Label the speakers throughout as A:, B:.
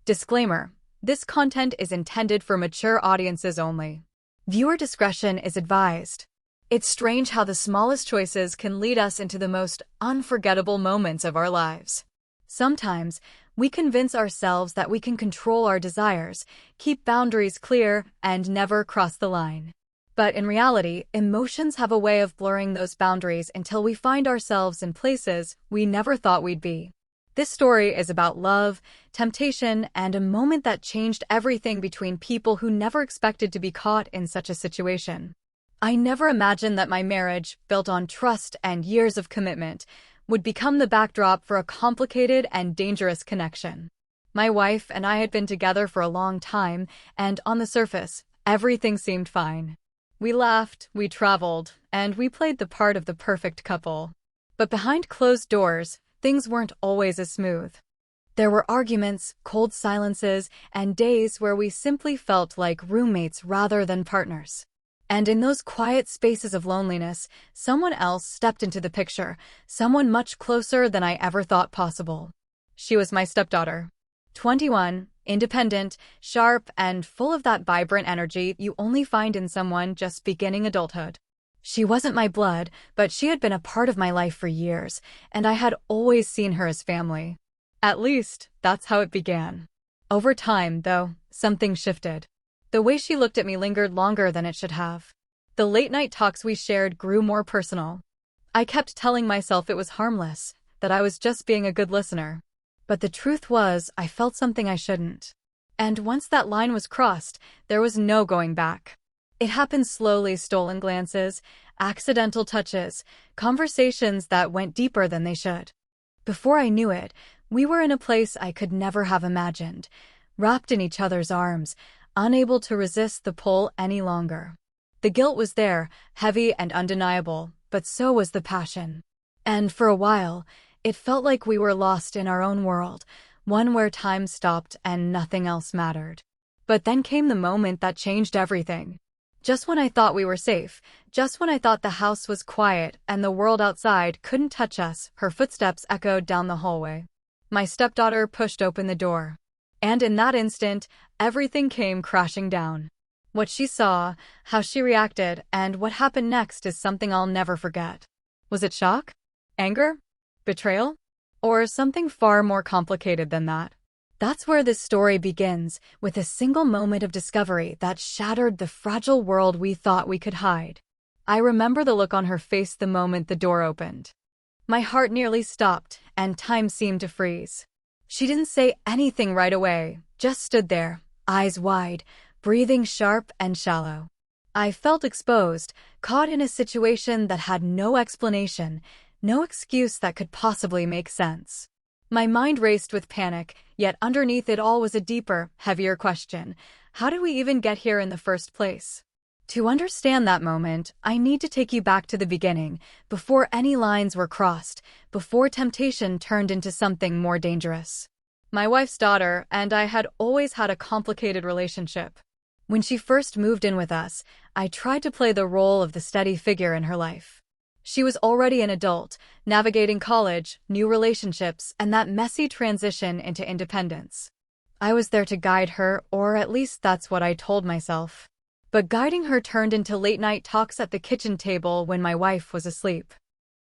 A: Disclaimer: this content is intended for mature audiences only. Viewer discretion is advised. It's strange how the smallest choices can lead us into the most unforgettable moments of our lives. Sometimes, we convince ourselves that we can control our desires, keep boundaries clear, and never cross the line. But in reality, emotions have a way of blurring those boundaries until we find ourselves in places we never thought we'd be. This story is about love, temptation, and a moment that changed everything between people who never expected to be caught in such a situation. I never imagined that my marriage, built on trust and years of commitment, would become the backdrop for a complicated and dangerous connection. My wife and I had been together for a long time, and on the surface, everything seemed fine. We laughed, we traveled, and we played the part of the perfect couple. But behind closed doors, things weren't always as smooth. There were arguments, cold silences, and days where we simply felt like roommates rather than partners. And in those quiet spaces of loneliness, someone else stepped into the picture, someone much closer than I ever thought possible. She was my stepdaughter. 21, independent, sharp, and full of that vibrant energy you only find in someone just beginning adulthood. She wasn't my blood, but she had been a part of my life for years, and I had always seen her as family. At least, that's how it began. Over time, though, something shifted. The way she looked at me lingered longer than it should have. The late-night talks we shared grew more personal. I kept telling myself it was harmless, that I was just being a good listener. But the truth was, I felt something I shouldn't. And once that line was crossed, there was no going back. It happened slowly: stolen glances, accidental touches, conversations that went deeper than they should. Before I knew it, we were in a place I could never have imagined, wrapped in each other's arms, unable to resist the pull any longer. The guilt was there, heavy and undeniable, but so was the passion. And for a while, it felt like we were lost in our own world, one where time stopped and nothing else mattered. But then came the moment that changed everything. Just when I thought we were safe, just when I thought the house was quiet and the world outside couldn't touch us, her footsteps echoed down the hallway. My stepdaughter pushed open the door. And in that instant, everything came crashing down. What she saw, how she reacted, and what happened next is something I'll never forget. Was it shock? Anger? Betrayal? Or something far more complicated than that? That's where this story begins, with a single moment of discovery that shattered the fragile world we thought we could hide. I remember the look on her face the moment the door opened. My heart nearly stopped, and time seemed to freeze. She didn't say anything right away, just stood there, eyes wide, breathing sharp and shallow. I felt exposed, caught in a situation that had no explanation, no excuse that could possibly make sense. My mind raced with panic, yet underneath it all was a deeper, heavier question. How did we even get here in the first place? To understand that moment, I need to take you back to the beginning, before any lines were crossed, before temptation turned into something more dangerous. My wife's daughter and I had always had a complicated relationship. When she first moved in with us, I tried to play the role of the steady figure in her life. She was already an adult, navigating college, new relationships, and that messy transition into independence. I was there to guide her, or at least that's what I told myself. But guiding her turned into late-night talks at the kitchen table when my wife was asleep.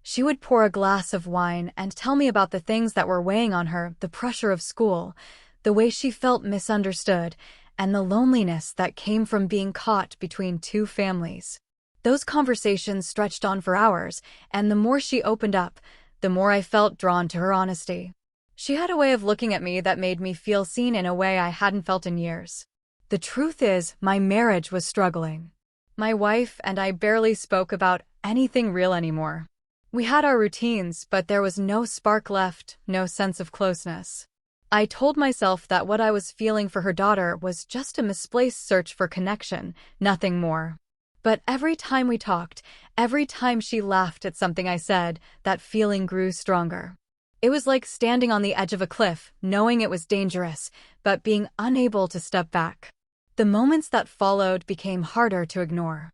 A: She would pour a glass of wine and tell me about the things that were weighing on her, the pressure of school, the way she felt misunderstood, and the loneliness that came from being caught between two families. Those conversations stretched on for hours, and the more she opened up, the more I felt drawn to her honesty. She had a way of looking at me that made me feel seen in a way I hadn't felt in years. The truth is, my marriage was struggling. My wife and I barely spoke about anything real anymore. We had our routines, but there was no spark left, no sense of closeness. I told myself that what I was feeling for her daughter was just a misplaced search for connection, nothing more. But every time we talked, every time she laughed at something I said, that feeling grew stronger. It was like standing on the edge of a cliff, knowing it was dangerous, but being unable to step back. The moments that followed became harder to ignore.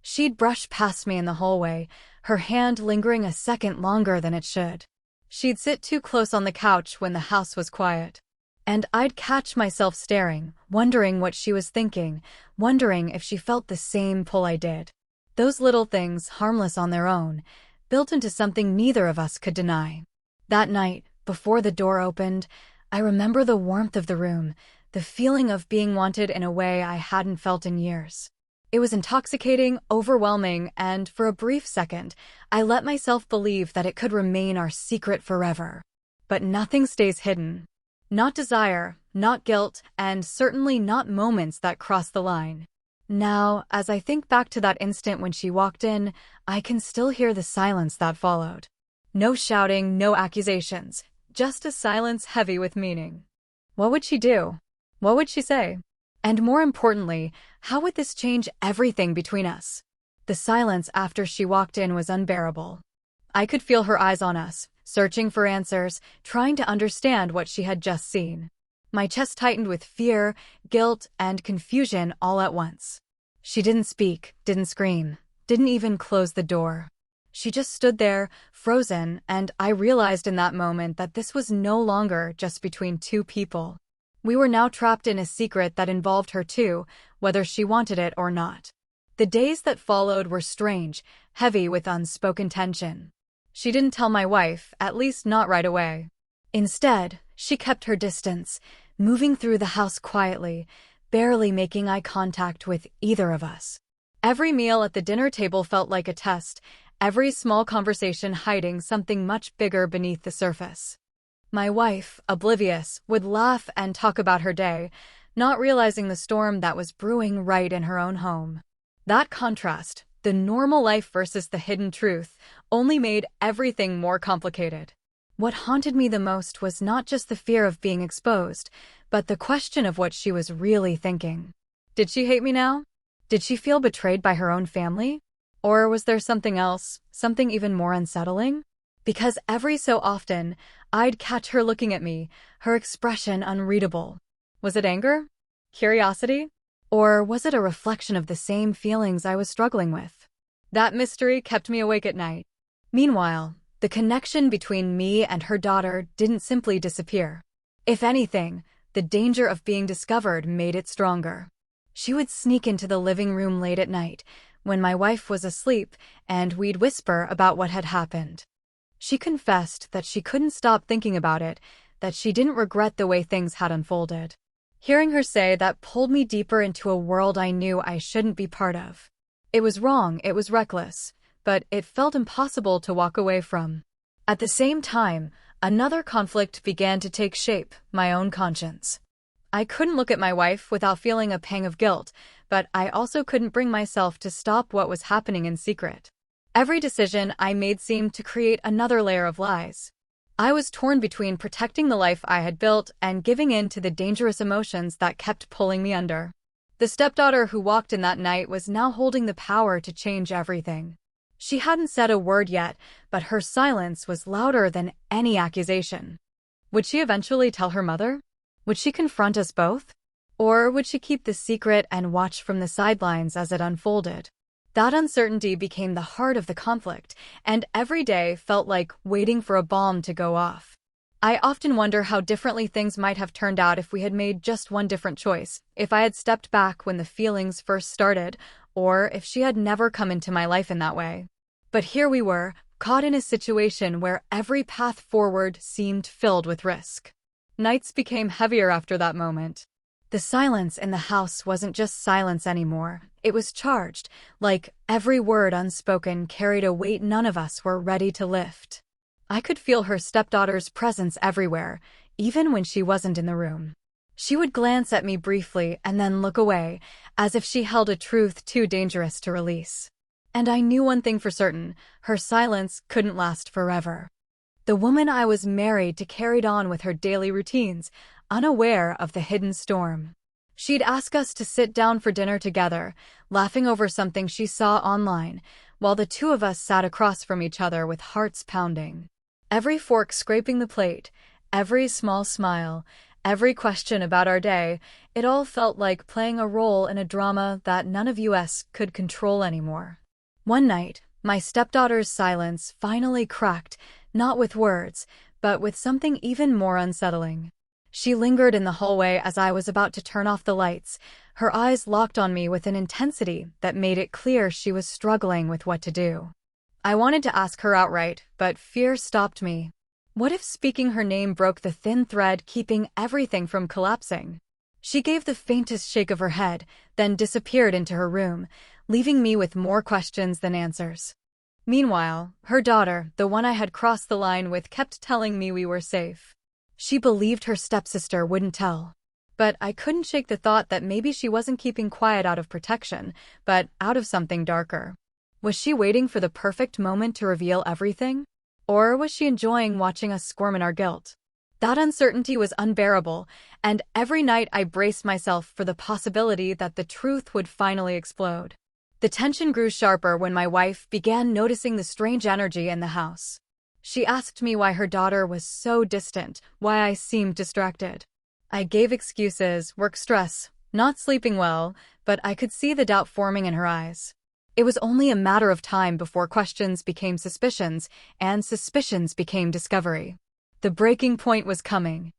A: She'd brush past me in the hallway, her hand lingering a second longer than it should. She'd sit too close on the couch when the house was quiet. And I'd catch myself staring, wondering what she was thinking, wondering if she felt the same pull I did. Those little things, harmless on their own, built into something neither of us could deny. That night, before the door opened, I remember the warmth of the room, the feeling of being wanted in a way I hadn't felt in years. It was intoxicating, overwhelming, and for a brief second, I let myself believe that it could remain our secret forever. But nothing stays hidden. Not desire, not guilt, and certainly not moments that cross the line. Now, as I think back to that instant when she walked in, I can still hear the silence that followed. No shouting, no accusations, just a silence heavy with meaning. What would she do? What would she say? And more importantly, how would this change everything between us? The silence after she walked in was unbearable. I could feel her eyes on us, searching for answers, trying to understand what she had just seen. My chest tightened with fear, guilt, and confusion all at once. She didn't speak, didn't scream, didn't even close the door. She just stood there, frozen, and I realized in that moment that this was no longer just between two people. We were now trapped in a secret that involved her too, whether she wanted it or not. The days that followed were strange, heavy with unspoken tension. She didn't tell my wife, at least not right away. Instead, she kept her distance, moving through the house quietly, barely making eye contact with either of us. Every meal at the dinner table felt like a test, every small conversation hiding something much bigger beneath the surface. My wife, oblivious, would laugh and talk about her day, not realizing the storm that was brewing right in her own home. That contrast, the normal life versus the hidden truth, only made everything more complicated. What haunted me the most was not just the fear of being exposed, but the question of what she was really thinking. Did she hate me now? Did she feel betrayed by her own family? Or was there something else, something even more unsettling? Because every so often, I'd catch her looking at me, her expression unreadable. Was it anger? Curiosity? Or was it a reflection of the same feelings I was struggling with? That mystery kept me awake at night. Meanwhile, the connection between me and her daughter didn't simply disappear. If anything, the danger of being discovered made it stronger. She would sneak into the living room late at night, when my wife was asleep, and we'd whisper about what had happened. She confessed that she couldn't stop thinking about it, that she didn't regret the way things had unfolded. Hearing her say that pulled me deeper into a world I knew I shouldn't be part of. It was wrong, it was reckless, but it felt impossible to walk away from. At the same time, another conflict began to take shape, my own conscience. I couldn't look at my wife without feeling a pang of guilt, but I also couldn't bring myself to stop what was happening in secret. Every decision I made seemed to create another layer of lies. I was torn between protecting the life I had built and giving in to the dangerous emotions that kept pulling me under. The stepdaughter who walked in that night was now holding the power to change everything. She hadn't said a word yet, but her silence was louder than any accusation. Would she eventually tell her mother? Would she confront us both? Or would she keep the secret and watch from the sidelines as it unfolded? That uncertainty became the heart of the conflict, and every day felt like waiting for a bomb to go off. I often wonder how differently things might have turned out if we had made just one different choice, if I had stepped back when the feelings first started, or if she had never come into my life in that way. But here we were, caught in a situation where every path forward seemed filled with risk. Nights became heavier after that moment. The silence in the house wasn't just silence anymore. It was charged, like every word unspoken carried a weight none of us were ready to lift. I could feel her stepdaughter's presence everywhere, even when she wasn't in the room. She would glance at me briefly and then look away, as if she held a truth too dangerous to release. And I knew one thing for certain, her silence couldn't last forever. The woman I was married to carried on with her daily routines, unaware of the hidden storm. She'd ask us to sit down for dinner together, laughing over something she saw online, while the two of us sat across from each other with hearts pounding. Every fork scraping the plate, every small smile, every question about our day, it all felt like playing a role in a drama that none of us could control anymore. One night, my stepdaughter's silence finally cracked, not with words, but with something even more unsettling. She lingered in the hallway as I was about to turn off the lights, her eyes locked on me with an intensity that made it clear she was struggling with what to do. I wanted to ask her outright, but fear stopped me. What if speaking her name broke the thin thread keeping everything from collapsing? She gave the faintest shake of her head, then disappeared into her room, leaving me with more questions than answers. Meanwhile, her daughter, the one I had crossed the line with, kept telling me we were safe. She believed her stepsister wouldn't tell. But I couldn't shake the thought that maybe she wasn't keeping quiet out of protection, but out of something darker. Was she waiting for the perfect moment to reveal everything? Or was she enjoying watching us squirm in our guilt? That uncertainty was unbearable, and every night I braced myself for the possibility that the truth would finally explode. The tension grew sharper when my wife began noticing the strange energy in the house. She asked me why her daughter was so distant, why I seemed distracted. I gave excuses, work stress, not sleeping well, but I could see the doubt forming in her eyes. It was only a matter of time before questions became suspicions, and suspicions became discovery. The breaking point was coming.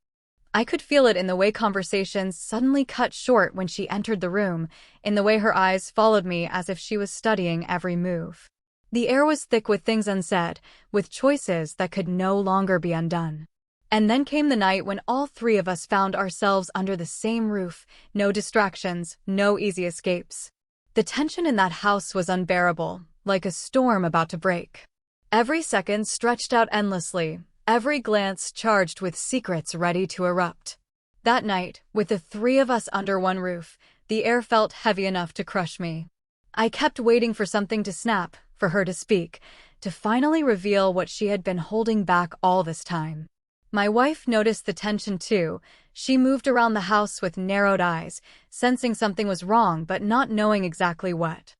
A: I could feel it in the way conversations suddenly cut short when she entered the room, in the way her eyes followed me as if she was studying every move. The air was thick with things unsaid, with choices that could no longer be undone. And then came the night when all three of us found ourselves under the same roof, no distractions, no easy escapes. The tension in that house was unbearable, like a storm about to break. Every second stretched out endlessly, every glance charged with secrets ready to erupt. That night, with the three of us under one roof, the air felt heavy enough to crush me. I kept waiting for something to snap, for her to speak, to finally reveal what she had been holding back all this time. My wife noticed the tension too. She moved around the house with narrowed eyes, sensing something was wrong but not knowing exactly what.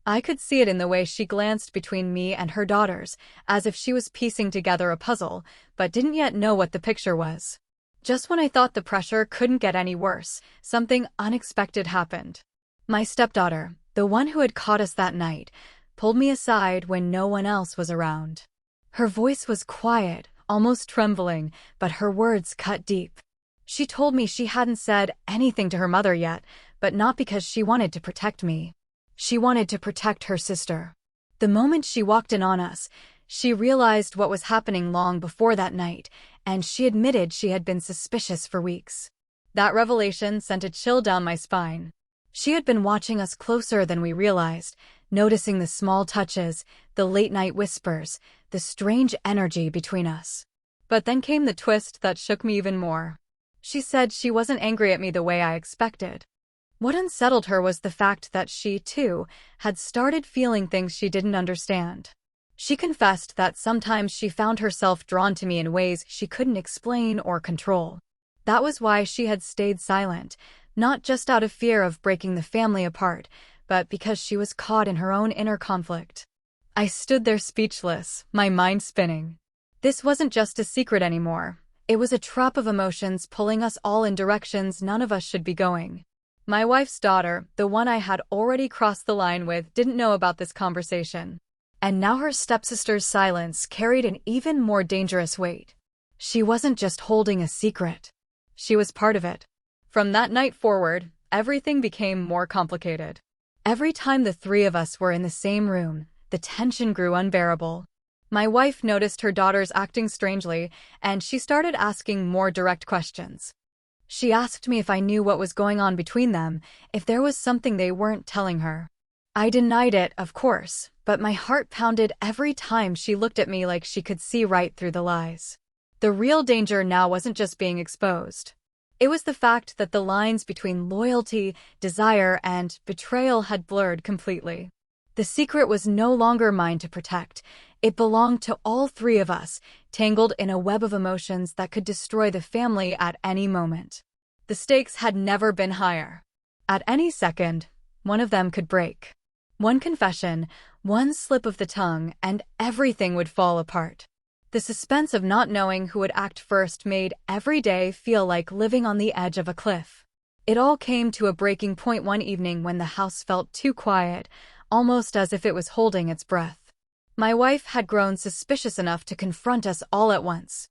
A: I could see it in the way she glanced between me and her daughters, as if she was piecing together a puzzle, but didn't yet know what the picture was. Just when I thought the pressure couldn't get any worse, something unexpected happened. My stepdaughter, the one who had caught us that night, pulled me aside when no one else was around. Her voice was quiet, almost trembling, but her words cut deep. She told me she hadn't said anything to her mother yet, but not because she wanted to protect me. She wanted to protect her sister. The moment she walked in on us, she realized what was happening long before that night, and she admitted she had been suspicious for weeks. That revelation sent a chill down my spine. She had been watching us closer than we realized, noticing the small touches, the late-night whispers, the strange energy between us. But then came the twist that shook me even more. She said she wasn't angry at me the way I expected. What unsettled her was the fact that she, too, had started feeling things she didn't understand. She confessed that sometimes she found herself drawn to me in ways she couldn't explain or control. That was why she had stayed silent, not just out of fear of breaking the family apart, but because she was caught in her own inner conflict. I stood there speechless, my mind spinning. This wasn't just a secret anymore. It was a trap of emotions pulling us all in directions none of us should be going. My wife's daughter, the one I had already crossed the line with, didn't know about this conversation. And now her stepsister's silence carried an even more dangerous weight. She wasn't just holding a secret. She was part of it. From that night forward, everything became more complicated. Every time the three of us were in the same room, the tension grew unbearable. My wife noticed her daughters acting strangely, and she started asking more direct questions. She asked me if I knew what was going on between them, if there was something they weren't telling her. I denied it, of course, but my heart pounded every time she looked at me like she could see right through the lies. The real danger now wasn't just being exposed. It was the fact that the lines between loyalty, desire, and betrayal had blurred completely. The secret was no longer mine to protect. It belonged to all three of us, tangled in a web of emotions that could destroy the family at any moment. The stakes had never been higher. At any second, one of them could break. One confession, one slip of the tongue, and everything would fall apart. The suspense of not knowing who would act first made every day feel like living on the edge of a cliff. It all came to a breaking point one evening when the house felt too quiet, almost as if it was holding its breath. My wife had grown suspicious enough to confront us all at once.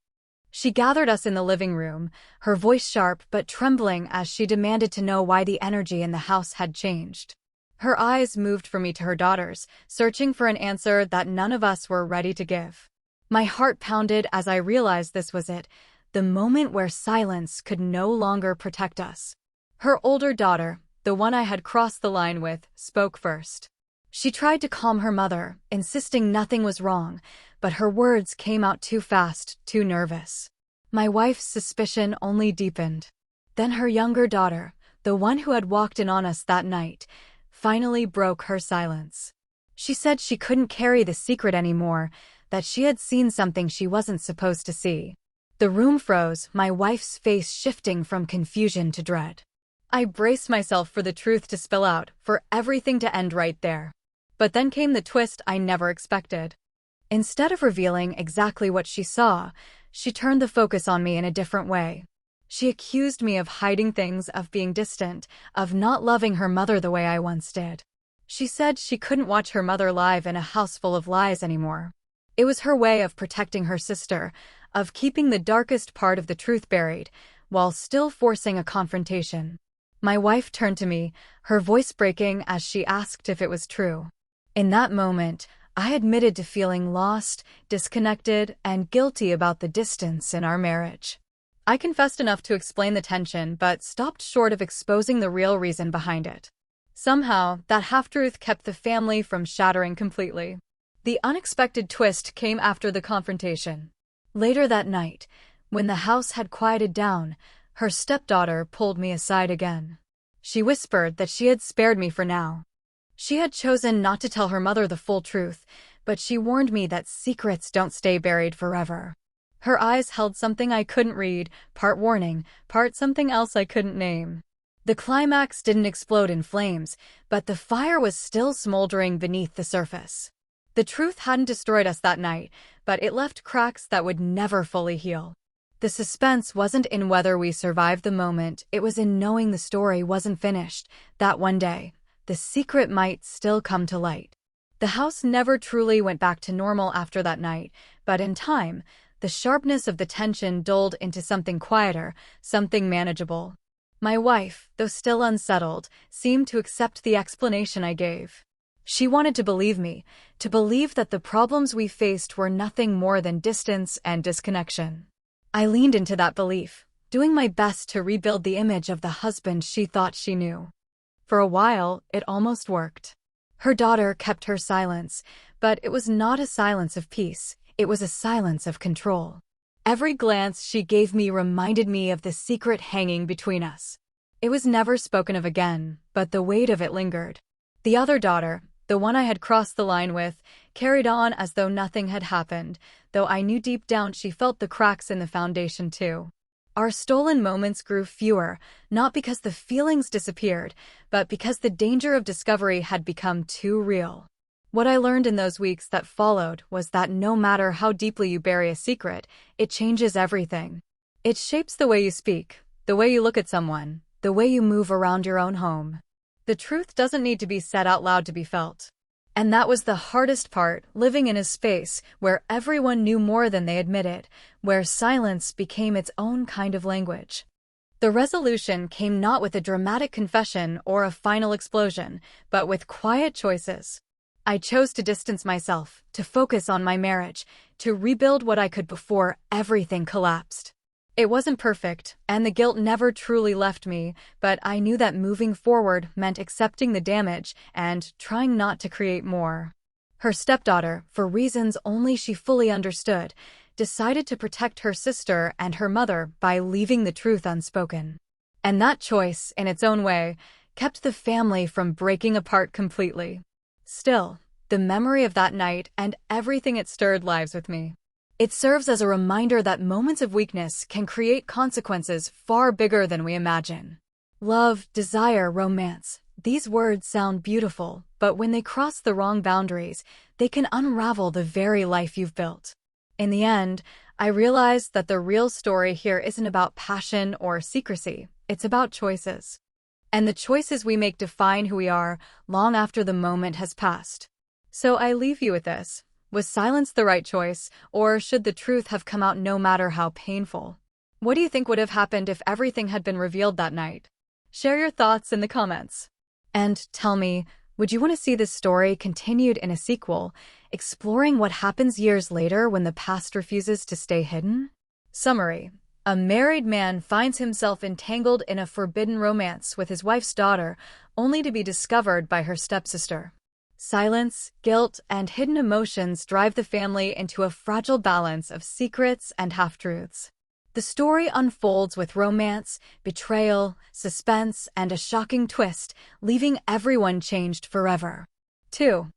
A: She gathered us in the living room, her voice sharp but trembling as she demanded to know why the energy in the house had changed. Her eyes moved from me to her daughters, searching for an answer that none of us were ready to give. My heart pounded as I realized this was it, the moment where silence could no longer protect us. Her older daughter, the one I had crossed the line with, spoke first. She tried to calm her mother, insisting nothing was wrong, but her words came out too fast, too nervous. My wife's suspicion only deepened. Then her younger daughter, the one who had walked in on us that night, finally broke her silence. She said she couldn't carry the secret anymore, that she had seen something she wasn't supposed to see. The room froze, my wife's face shifting from confusion to dread. I braced myself for the truth to spill out, for everything to end right there. But then came the twist I never expected. Instead of revealing exactly what she saw, she turned the focus on me in a different way. She accused me of hiding things, of being distant, of not loving her mother the way I once did. She said she couldn't watch her mother live in a house full of lies anymore. It was her way of protecting her sister, of keeping the darkest part of the truth buried, while still forcing a confrontation. My wife turned to me, her voice breaking as she asked if it was true. In that moment, I admitted to feeling lost, disconnected, and guilty about the distance in our marriage. I confessed enough to explain the tension, but stopped short of exposing the real reason behind it. Somehow, that half-truth kept the family from shattering completely. The unexpected twist came after the confrontation. Later that night, when the house had quieted down, her stepdaughter pulled me aside again. She whispered that she had spared me for now. She had chosen not to tell her mother the full truth, but she warned me that secrets don't stay buried forever. Her eyes held something I couldn't read, part warning, part something else I couldn't name. The climax didn't explode in flames, but the fire was still smoldering beneath the surface. The truth hadn't destroyed us that night, but it left cracks that would never fully heal. The suspense wasn't in whether we survived the moment, it was in knowing the story wasn't finished, that one day, the secret might still come to light. The house never truly went back to normal after that night, but in time, the sharpness of the tension dulled into something quieter, something manageable. My wife, though still unsettled, seemed to accept the explanation I gave. She wanted to believe me, to believe that the problems we faced were nothing more than distance and disconnection. I leaned into that belief, doing my best to rebuild the image of the husband she thought she knew. For a while, it almost worked. Her daughter kept her silence, but it was not a silence of peace, it was a silence of control. Every glance she gave me reminded me of the secret hanging between us. It was never spoken of again, but the weight of it lingered. The other daughter, the one I had crossed the line with, carried on as though nothing had happened, though I knew deep down she felt the cracks in the foundation too. Our stolen moments grew fewer, not because the feelings disappeared, but because the danger of discovery had become too real. What I learned in those weeks that followed was that no matter how deeply you bury a secret, it changes everything. It shapes the way you speak, the way you look at someone, the way you move around your own home. The truth doesn't need to be said out loud to be felt. And that was the hardest part, living in a space where everyone knew more than they admitted, where silence became its own kind of language. The resolution came not with a dramatic confession or a final explosion, but with quiet choices. I chose to distance myself, to focus on my marriage, to rebuild what I could before everything collapsed. It wasn't perfect, and the guilt never truly left me, but I knew that moving forward meant accepting the damage and trying not to create more. Her stepdaughter, for reasons only she fully understood, decided to protect her sister and her mother by leaving the truth unspoken. And that choice, in its own way, kept the family from breaking apart completely. Still, the memory of that night and everything it stirred lives with me. It serves as a reminder that moments of weakness can create consequences far bigger than we imagine. Love, desire, romance. These words sound beautiful, but when they cross the wrong boundaries, they can unravel the very life you've built. In the end, I realized that the real story here isn't about passion or secrecy, it's about choices. And the choices we make define who we are long after the moment has passed. So I leave you with this. Was silence the right choice, or should the truth have come out no matter how painful? What do you think would have happened if everything had been revealed that night? Share your thoughts in the comments. And tell me, would you want to see this story continued in a sequel, exploring what happens years later when the past refuses to stay hidden? Summary: a married man finds himself entangled in a forbidden romance with his wife's daughter, only to be discovered by her stepsister. Silence, guilt, and hidden emotions drive the family into a fragile balance of secrets and half-truths. The story unfolds with romance, betrayal, suspense, and a shocking twist, leaving everyone changed forever. 2.